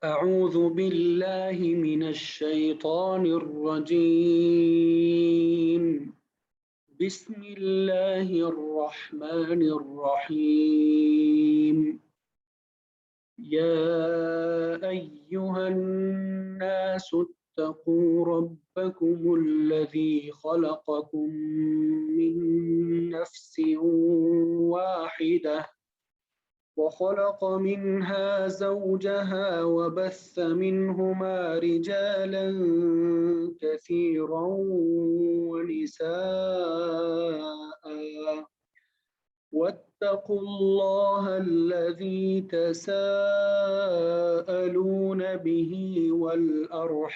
أعوذ بالله من الشيطان الرجيم. بسم الله الرحمن الرحيم. يا أيها الناس اتقوا ربكم الذي خلقكم من نفس واحدة وخلق منها زوجها وبث منهما رجالا كثيرا ونساء واتقوا الله الذي تساءلون به والأرحام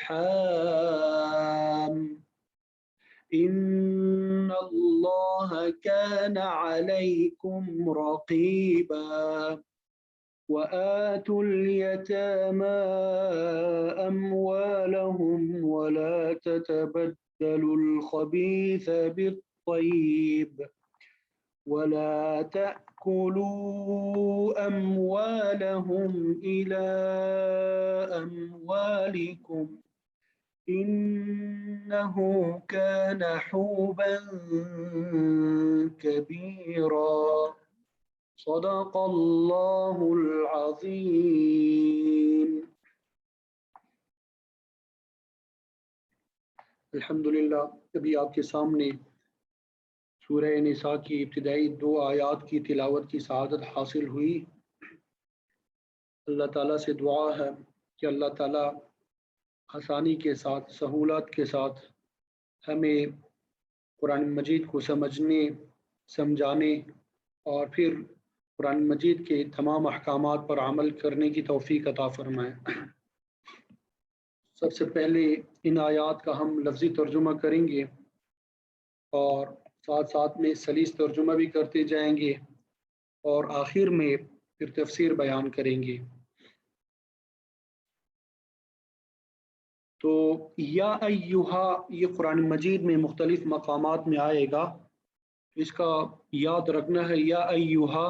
إن الله كان عليكم رقيبا. وآتوا اليتامى أموالهم ولا تتبدلوا الخبيث بالطيب ولا تأكلوا أموالهم إلى أموالكم إنه كان حوبا كبيرا. صدق اللہ العظیم. الحمدللہ ابھی آپ کے سامنے سورہ نساء کی ابتدائی 2 آیات کی تلاوت کی سعادت حاصل ہوئی. اللہ تعالیٰ سے دعا ہے کہ اللہ تعالیٰ آسانی کے ساتھ سہولت کے ساتھ ہمیں قرآن مجید کو سمجھنے سمجھانے اور پھر قرآن مجید کے تمام احکامات پر عمل کرنے کی توفیق عطا فرمائے. سب سے پہلے ان آیات کا ہم لفظی ترجمہ کریں گے اور ساتھ ساتھ میں سلیس ترجمہ بھی کرتے جائیں گے اور آخر میں پھر تفسیر بیان کریں گے. تو یا ایہا یہ قرآن مجید میں مختلف مقامات میں آئے گا. اس کا یاد رکھنا ہے یا ایہا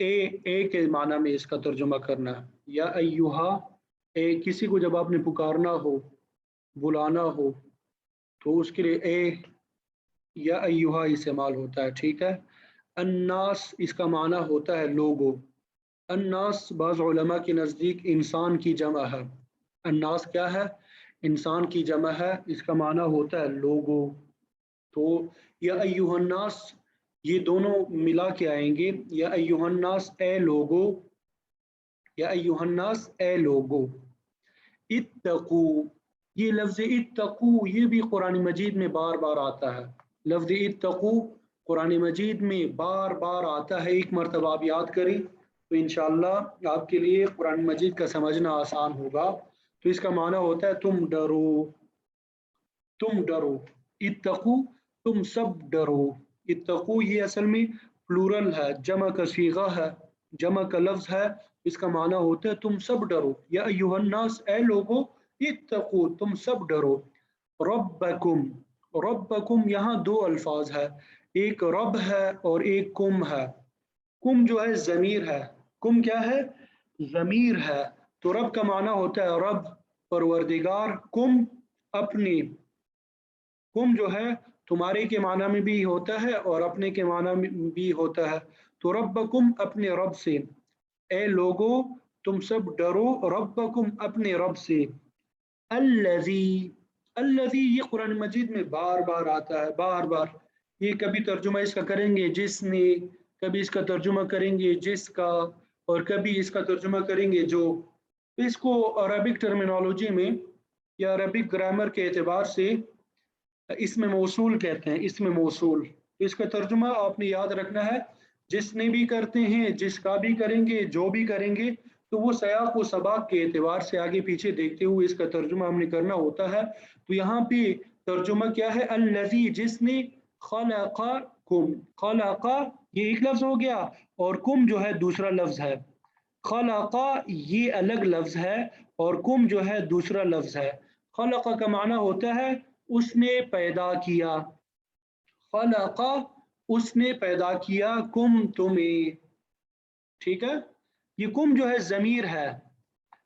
اے کے معنی میں اس کا ترجمہ کرنا ہے. یا ایہا اے کسی کو جب آپ نے پکارنا ہو بلانا ہو تو اس کے لیے اے یا ایہا استعمال ہوتا ہے. ٹھیک ہے. الناس اس کا معنی ہوتا ہے لوگوں. الناس بعض علماء کے نزدیک انسان کی جمع ہے. الناس کیا ہے؟ انسان کی جمع ہے. اس کا معنی ہوتا ہے لوگوں. تو یا ایہا الناس یہ دونوں ملا کے آئیں گے. یا ایہا الناس اے لوگو. یا ایہا الناس اے لوگو. اتقو یہ لفظ اتقو یہ بھی قرآن مجید میں بار بار آتا ہے. لفظ اتقو قرآن مجید میں بار بار آتا ہے. ایک مرتبہ آپ یاد کریں تو انشاءاللہ آپ کے لیے قرآن مجید کا سمجھنا آسان ہوگا. تو اس کا معنی ہوتا ہے تم ڈرو. تم ڈرو. اتقو تم سب ڈرو. اتقو یہ اصل میں پلورل ہے, جمع کا صیغہ ہے, جمع کا لفظ ہے. اس کا معنی ہوتا ہے تم سب ڈرو. یا ایھا الناس اے لوگو اتقو تم سب ڈرو. ربکم ربکم یہاں 2 الفاظ ہے, ایک رب ہے اور ایک کم ہے. کم جو ہے ضمیر ہے. کم کیا ہے؟ ضمیر ہے. تو رب کا معنی ہوتا ہے رب پروردگار. کم اپنے. کم جو ہے تمہارے کے معنی میں بھی ہوتا ہے اور اپنے کے معنی میں بھی ہوتا ہے. تو ربکم اپنے رب سے. اے لوگو تم سب ڈرو ربکم اپنے رب سے. الذی الذی یہ قرآن مجید میں بار بار آتا ہے. بار بار یہ کبھی ترجمہ اس کا کریں گے جس نے, کبھی اس کا ترجمہ کریں گے جس کا, اور کبھی اس کا ترجمہ کریں گے جو. اس کو عربک ٹرمینالوجی میں یا عربک گرامر کے اعتبار سے اسم موصول کہتے ہیں. اسم موصول. اس کا ترجمہ آپ نے یاد رکھنا ہے جس نے بھی کرتے ہیں, جس کا بھی کریں گے, جو بھی کریں گے, تو وہ سیاق و سباق کے اعتبار سے آگے پیچھے دیکھتے ہوئے اس کا ترجمہ ہم نے کرنا ہوتا ہے. تو یہاں پہ ترجمہ کیا ہے؟ الذی جس نے, خلقکم خلق یہ ایک لفظ ہو گیا اور کم جو ہے دوسرا لفظ ہے. خلق یہ الگ لفظ ہے اور کم جو ہے دوسرا لفظ ہے. خلق کا معنی ہوتا ہے اس نے پیدا کیا. خلق اس نے پیدا کیا. کم تمہیں. ٹھیک ہے. یہ کم جو ہے ضمیر ہے.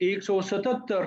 177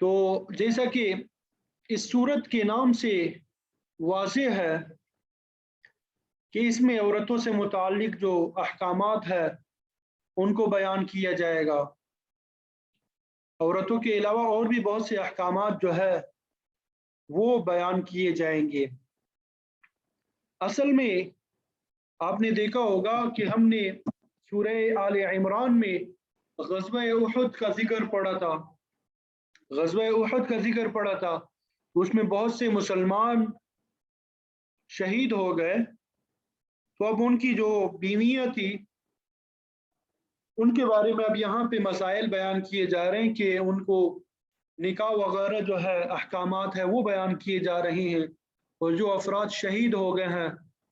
تو جیسا کہ اس صورت کے نام سے واضح ہے کہ اس میں عورتوں سے متعلق جو احکامات ہے ان کو بیان کیا جائے گا. عورتوں کے علاوہ اور بھی بہت سے احکامات جو ہے وہ بیان کیے جائیں گے. اصل میں آپ نے دیکھا ہوگا کہ ہم نے سورہ آل عمران میں غزوہ احد کا ذکر پڑھا تھا. غزوہ احد کا ذکر پڑھا تھا، اس میں بہت سے مسلمان شہید ہو گئے. تو اب ان کی جو بیویاں تھی ان کے بارے میں اب یہاں پہ مسائل بیان کیے جا رہے ہیں کہ ان کو نکاح وغیرہ جو ہے احکامات ہے وہ بیان کیے جا رہے ہیں، اور جو افراد شہید ہو گئے ہیں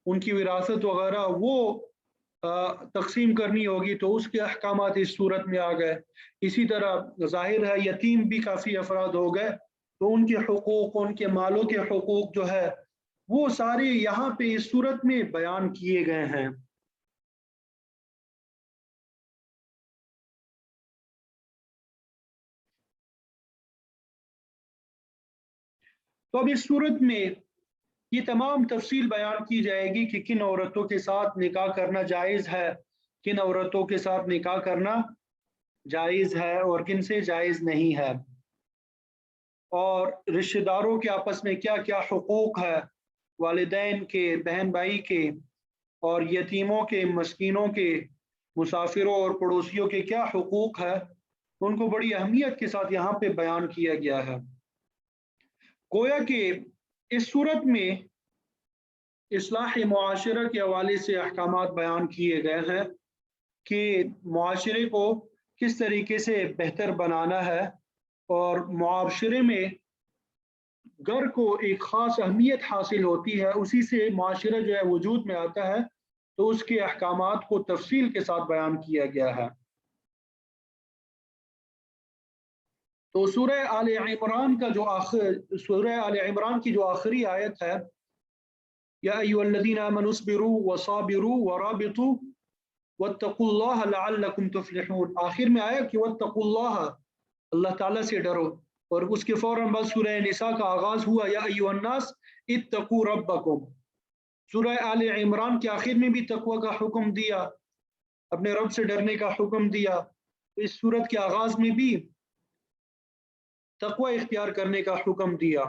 ان کی وراثت وغیرہ وہ تقسیم کرنی ہوگی، تو اس کے احکامات اس صورت میں آ گئے. اسی طرح ظاہر ہے یتیم بھی کافی افراد ہو گئے تو ان کے حقوق، ان کے مالوں کے حقوق جو ہے وہ سارے یہاں پہ اس صورت میں بیان کیے گئے ہیں. تو اب اس صورت میں یہ تمام تفصیل بیان کی جائے گی کہ کن عورتوں کے ساتھ نکاح کرنا جائز ہے، کن عورتوں کے ساتھ نکاح کرنا جائز ہے اور کن سے جائز نہیں ہے، اور رشتہ داروں کے آپس میں کیا کیا حقوق ہے، والدین کے، بہن بھائی کے، اور یتیموں کے، مسکینوں کے، مسافروں اور پڑوسیوں کے کیا حقوق ہے، ان کو بڑی اہمیت کے ساتھ یہاں پہ بیان کیا گیا ہے. گویا کہ اس صورت میں اصلاح معاشرہ کے حوالے سے احکامات بیان کیے گئے ہیں کہ معاشرے کو کس طریقے سے بہتر بنانا ہے، اور معاشرے میں گھر کو ایک خاص اہمیت حاصل ہوتی ہے، اسی سے معاشرہ جو ہے وجود میں آتا ہے. تو اس کے احکامات کو تفصیل کے ساتھ بیان کیا گیا ہے. تو سورہ آل عمران کا جو سورہ آل عمران کی جو آخری آیت ہے، یا ایھا الذین آمنوا اصبروا وصابروا ورابطوا واتقوا اللہ لعلکم تفلحون، آخر میں آیا کہ واتقوا اللہ، اللہ تعالیٰ سے ڈرو، اور اس کے فوراً بعد سورہ نساء کا آغاز ہوا یا ایھا الناس اتقوا ربکم. سورہ آل عمران کے آخر میں بھی تقوی کا حکم دیا، اپنے رب سے ڈرنے کا حکم دیا. اس صورت کے آغاز میں بھی تقوی اختیار کرنے کا حکم دیا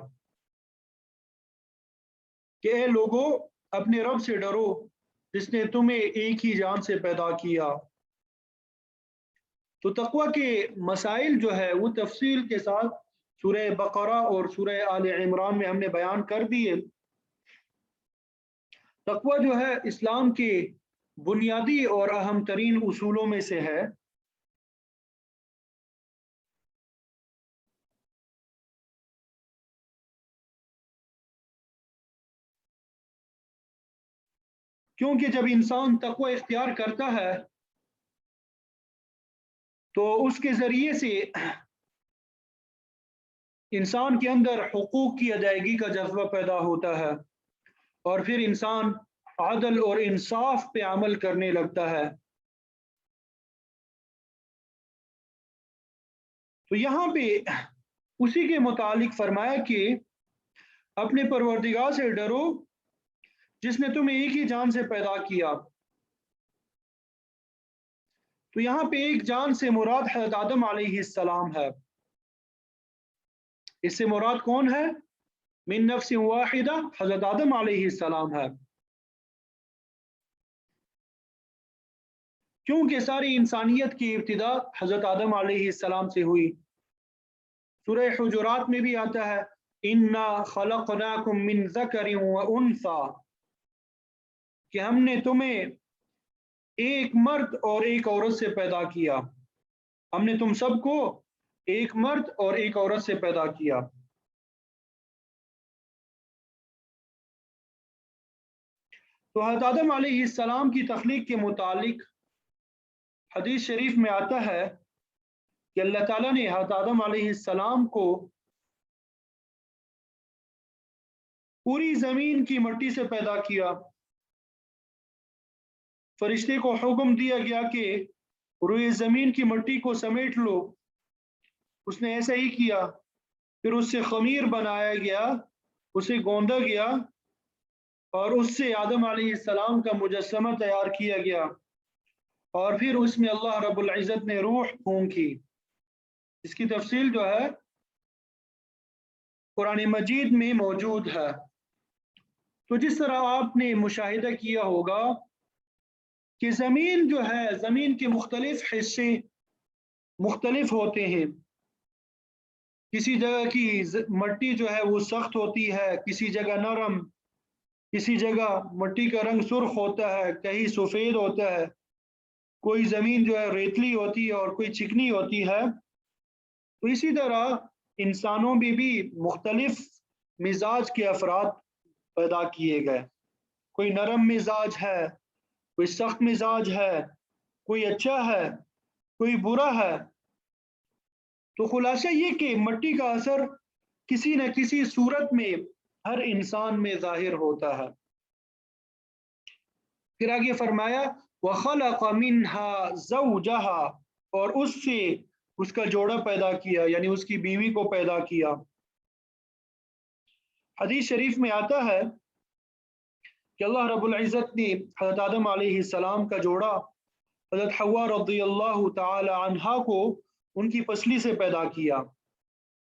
کہ اے لوگوں اپنے رب سے ڈرو جس نے تمہیں ایک ہی جان سے پیدا کیا. تو تقوی کے مسائل جو ہے وہ تفصیل کے ساتھ سورہ بقرہ اور سورہ آل عمران میں ہم نے بیان کر دیے. تقوی جو ہے اسلام کے بنیادی اور اہم ترین اصولوں میں سے ہے. کیونکہ جب انسان تقوی اختیار کرتا ہے تو اس کے ذریعے سے انسان کے اندر حقوق کی ادائیگی کا جذبہ پیدا ہوتا ہے، اور پھر انسان عدل اور انصاف پہ عمل کرنے لگتا ہے. تو یہاں پہ اسی کے متعلق فرمایا کہ اپنے پروردگار سے ڈرو جس نے تمہیں ایک ہی جان سے پیدا کیا. تو یہاں پہ ایک جان سے مراد حضرت آدم علیہ السلام ہے. اس سے مراد کون ہے؟ من نفس واحدہ، حضرت آدم علیہ السلام ہے. کیونکہ ساری انسانیت کی ابتدا حضرت آدم علیہ السلام سے ہوئی. سورہ حجرات میں بھی آتا ہے انا خلقناکم من ذکر و انثی، کہ ہم نے تمہیں ایک مرد اور ایک عورت سے پیدا کیا. ہم نے تم سب کو ایک مرد اور ایک عورت سے پیدا کیا. تو حضرت آدم علیہ السلام کی تخلیق کے متعلق حدیث شریف میں آتا ہے کہ اللہ تعالیٰ نے حضرت آدم علیہ السلام کو پوری زمین کی مٹی سے پیدا کیا. فرشتے کو حکم دیا گیا کہ روئے زمین کی مٹی کو سمیٹ لو. اس نے ایسا ہی کیا. پھر اس سے خمیر بنایا گیا، اسے گوندا گیا، اور اس سے آدم علیہ السلام کا مجسمہ تیار کیا گیا، اور پھر اس میں اللہ رب العزت نے روح پھونکی۔ اس کی تفصیل جو ہے قرآن مجید میں موجود ہے۔ تو جس طرح آپ نے مشاہدہ کیا ہوگا کہ زمین جو ہے، زمین کے مختلف حصے مختلف ہوتے ہیں۔ کسی جگہ کی مٹی جو ہے وہ سخت ہوتی ہے، کسی جگہ نرم، کسی جگہ مٹی کا رنگ سرخ ہوتا ہے، کہیں سفید ہوتا ہے، کوئی زمین جو ہے ریتلی ہوتی ہے اور کوئی چکنی ہوتی ہے۔ تو اسی طرح انسانوں میں بھی مختلف مزاج کے افراد پیدا کیے گئے، کوئی نرم مزاج ہے، کوئی سخت مزاج ہے، کوئی اچھا ہے، کوئی برا ہے۔ تو خلاصہ یہ کہ مٹی کا اثر کسی نہ کسی صورت میں ہر انسان میں ظاہر ہوتا ہے۔ پھر آگے فرمایا وَخَلَقَ مِنْهَا زَوْجَهَا، اور اس سے اس کا جوڑا پیدا کیا، یعنی اس کی بیوی کو پیدا کیا۔ حدیث شریف میں آتا ہے کہ اللہ رب العزت نے حضرت آدم علیہ السلام کا جوڑا حضرت حوا رضی اللہ تعالی عنہا کو ان کی پسلی سے پیدا کیا۔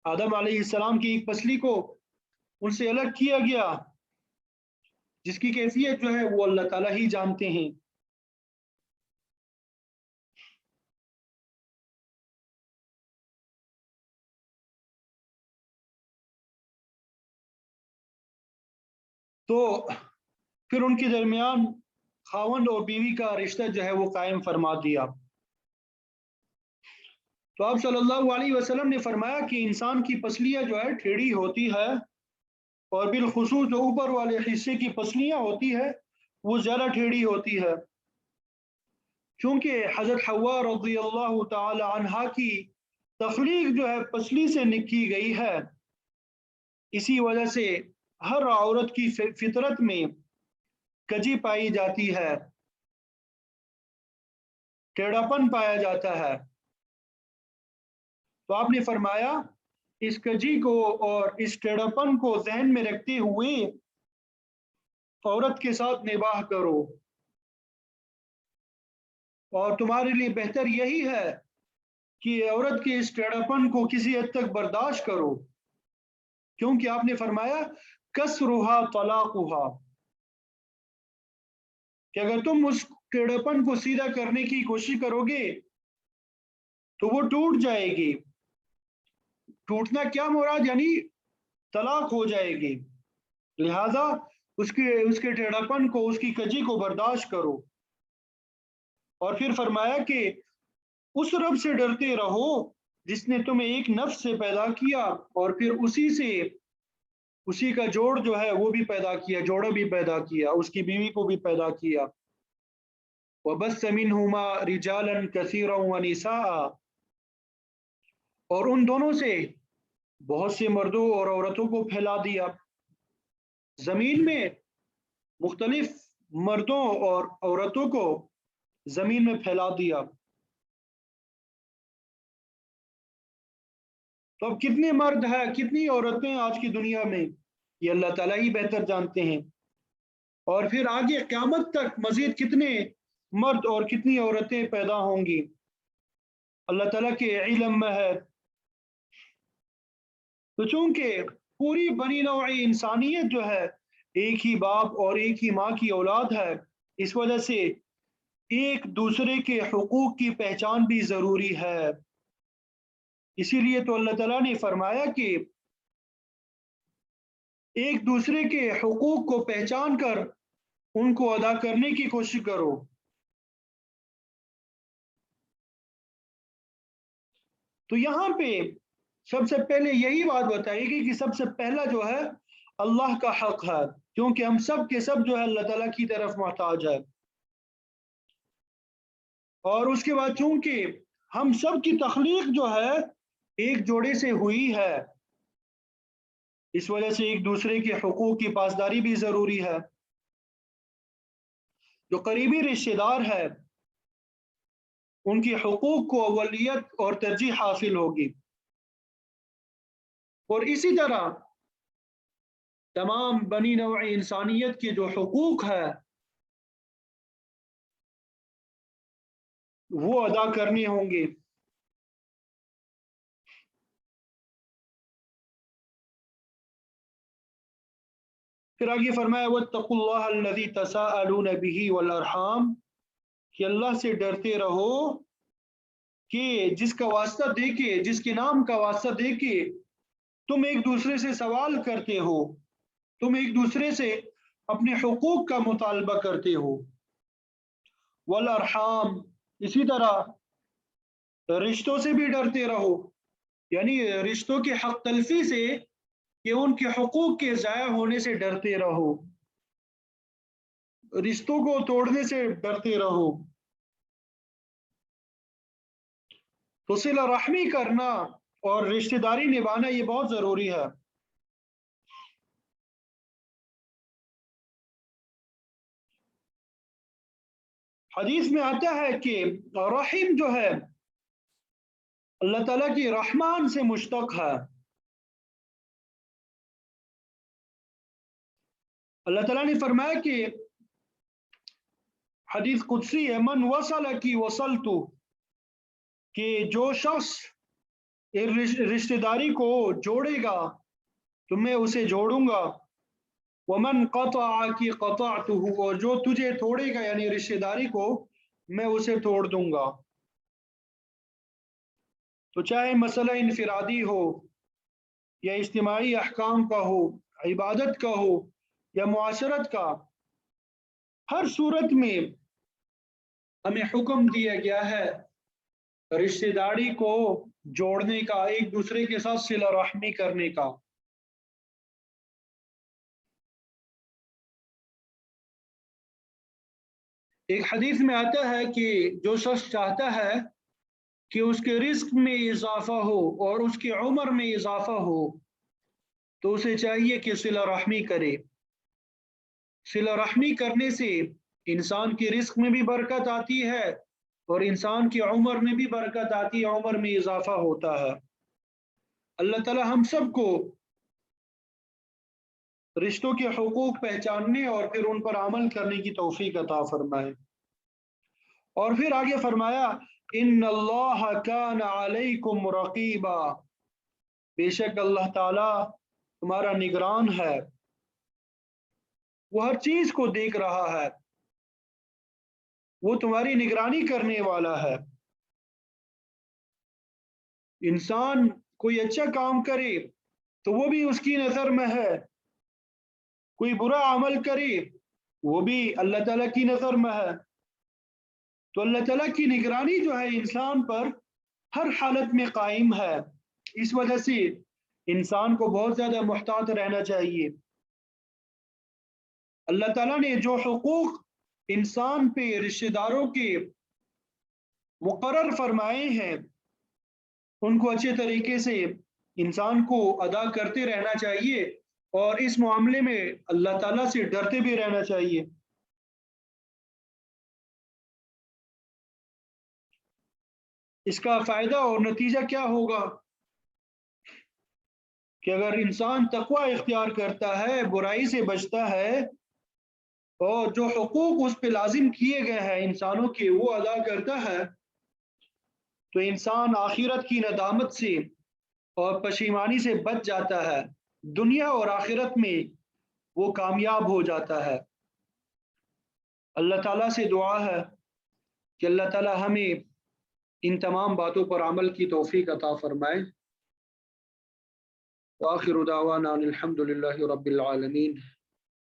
آدم علیہ السلام کی ایک پسلی کو ان سے الگ کیا گیا، جس کی کیفیت جو ہے وہ اللہ تعالیٰ ہی جانتے ہیں۔ تو پھر ان کے درمیان خاوند اور بیوی کا رشتہ جو ہے وہ قائم فرما دیا۔ تو آپ صلی اللہ علیہ وسلم نے فرمایا کہ انسان کی پسلیاں جو ہے ٹیڑھی ہوتی ہے، اور بالخصوص جو اوپر والے حصے کی پسلیاں ہوتی ہے وہ زیادہ ٹیڑھی ہوتی ہے، چونکہ حضرت حوا رضی اللہ تعالی عنہا کی تخلیق جو ہے پسلی سے کی گئی ہے۔ اسی وجہ سے ہر عورت کی فطرت میں کجی پائی جاتی ہے، ٹیڑھاپن پایا جاتا ہے۔ تو آپ نے فرمایا اس کجی کو اور اس ٹیڑھاپن کو ذہن میں رکھتے ہوئے عورت کے ساتھ نباہ کرو، اور تمہارے لیے بہتر یہی ہے کہ عورت کے اس ٹیڑھاپن کو کسی حد تک برداشت کرو، کیونکہ آپ نے فرمایا کسرھا طلاقھا، کہ اگر تم اس ٹیڑھاپن کو سیدھا کرنے کی کوشش کرو گے تو وہ ٹوٹ جائے گی۔ ٹوٹنا کیا مراد، یعنی طلاق ہو جائے گی، لہذا اس کے ٹیڑھاپن کو، اس کی کجی کو برداشت کرو۔ اور پھر فرمایا کہ اس رب سے ڈرتے رہو جس نے تمہیں ایک نفس سے پیدا کیا، اور پھر اسی کا جوڑ جو ہے وہ بھی پیدا کیا، جوڑا بھی پیدا کیا، اس کی بیوی کو بھی پیدا کیا۔ وَبَثَّ مِنْهُمَا رِجَالًا كَثِيرًا وَنِسَاءً، اور ان دونوں سے بہت سے مردوں اور عورتوں کو پھیلا دیا۔ زمین میں مختلف مردوں اور عورتوں کو زمین میں پھیلا دیا۔ تو اب کتنے مرد ہیں، کتنی عورتیں آج کی دنیا میں، یہ اللہ تعالیٰ ہی بہتر جانتے ہیں۔ اور پھر آگے قیامت تک مزید کتنے مرد اور کتنی عورتیں پیدا ہوں گی، اللہ تعالیٰ کے علم میں ہے۔ تو چونکہ پوری بنی نوع انسانیت جو ہے ایک ہی باپ اور ایک ہی ماں کی اولاد ہے، اس وجہ سے ایک دوسرے کے حقوق کی پہچان بھی ضروری ہے۔ اسی لیے تو اللہ تعالیٰ نے فرمایا کہ ایک دوسرے کے حقوق کو پہچان کر ان کو ادا کرنے کی کوشش کرو۔ تو یہاں پہ سب سے پہلے یہی بات بتائے گی کہ سب سے پہلا جو ہے اللہ کا حق ہے، کیونکہ ہم سب کے سب جو ہے اللہ تعالیٰ کی طرف محتاج ہے۔ اور اس کے بعد چونکہ ہم سب کی تخلیق جو ہے ایک جوڑے سے ہوئی ہے، اس وجہ سے ایک دوسرے کے حقوق کی پاسداری بھی ضروری ہے۔ جو قریبی رشتہ دار ہے ان کی حقوق کو اولویت اور ترجیح حاصل ہوگی۔ اور اسی طرح تمام بنی نوع انسانیت کے جو حقوق ہے وہ ادا کرنے ہوں گے۔ پھر آگے فرمایا واتقوا اللہ الذی تساءلون به والارحام، کہ اللہ سے ڈرتے رہو کہ جس کا واسطہ دے کے، جس کے نام کا واسطہ دے کے تم ایک دوسرے سے سوال کرتے ہو، تم ایک دوسرے سے اپنے حقوق کا مطالبہ کرتے ہو۔ والارحام، اسی طرح رشتوں سے بھی ڈرتے رہو، یعنی رشتوں کی حق تلفی سے، کہ ان کے حقوق کے ضائع ہونے سے ڈرتے رہو، رشتوں کو توڑنے سے ڈرتے رہو۔ تو صلہ رحمی کرنا اور رشتہ داری نبھانا یہ بہت ضروری ہے۔ حدیث میں آتا ہے کہ رحم جو ہے اللہ تعالیٰ کی رحمان سے مشتق ہے۔ اللہ تعالیٰ نے فرمایا کہ حدیث قدسی ہے، من وصلکی وصلتو، کہ جو شخص رشتہ داری کو جوڑے گا تو میں اسے جوڑوں گا، ومن قطعکی قطعتہ، اور جو تجھے توڑے گا یعنی رشتہ داری کو میں اسے توڑ دوں گا۔ تو چاہے مسئلہ انفرادی ہو یا اجتماعی احکام کا ہو، عبادت کا ہو یا معاشرت کا، ہر صورت میں ہمیں حکم دیا گیا ہے رشتہ داری کو جوڑنے کا، ایک دوسرے کے ساتھ صلہ رحمی کرنے کا۔ ایک حدیث میں آتا ہے کہ جو شخص چاہتا ہے کہ اس کے رزق میں اضافہ ہو اور اس کی عمر میں اضافہ ہو تو اسے چاہیے کہ صلہ رحمی کرے۔ صلہ رحمی کرنے سے انسان کی رزق میں بھی برکت آتی ہے اور انسان کی عمر میں بھی برکت آتی ہے، عمر میں اضافہ ہوتا ہے۔ اللہ تعالی ہم سب کو رشتوں کے حقوق پہچاننے اور پھر ان پر عمل کرنے کی توفیق عطا فرمائے۔ اور پھر آگے فرمایا ان اللہ کان علیکم رقیبا، بے شک اللہ تعالی تمہارا نگران ہے، وہ ہر چیز کو دیکھ رہا ہے، وہ تمہاری نگرانی کرنے والا ہے۔ انسان کوئی اچھا کام کرے تو وہ بھی اس کی نظر میں ہے، کوئی برا عمل کرے وہ بھی اللہ تعالیٰ کی نظر میں ہے۔ تو اللہ تعالیٰ کی نگرانی جو ہے انسان پر ہر حالت میں قائم ہے، اس وجہ سے انسان کو بہت زیادہ محتاط رہنا چاہیے۔ اللہ تعالیٰ نے جو حقوق انسان پہ رشتہ داروں کے مقرر فرمائے ہیں ان کو اچھے طریقے سے انسان کو ادا کرتے رہنا چاہیے اور اس معاملے میں اللہ تعالیٰ سے ڈرتے بھی رہنا چاہیے۔ اس کا فائدہ اور نتیجہ کیا ہوگا کہ اگر انسان تقوی اختیار کرتا ہے، برائی سے بچتا ہے اور جو حقوق اس پہ لازم کیے گئے ہیں انسانوں کے وہ ادا کرتا ہے، تو انسان آخرت کی ندامت سے اور پشیمانی سے بچ جاتا ہے، دنیا اور آخرت میں وہ کامیاب ہو جاتا ہے۔ اللہ تعالیٰ سے دعا ہے کہ اللہ تعالیٰ ہمیں ان تمام باتوں پر عمل کی توفیق عطا فرمائے۔ وآخر دعوانا الحمد للہ رب العالمین۔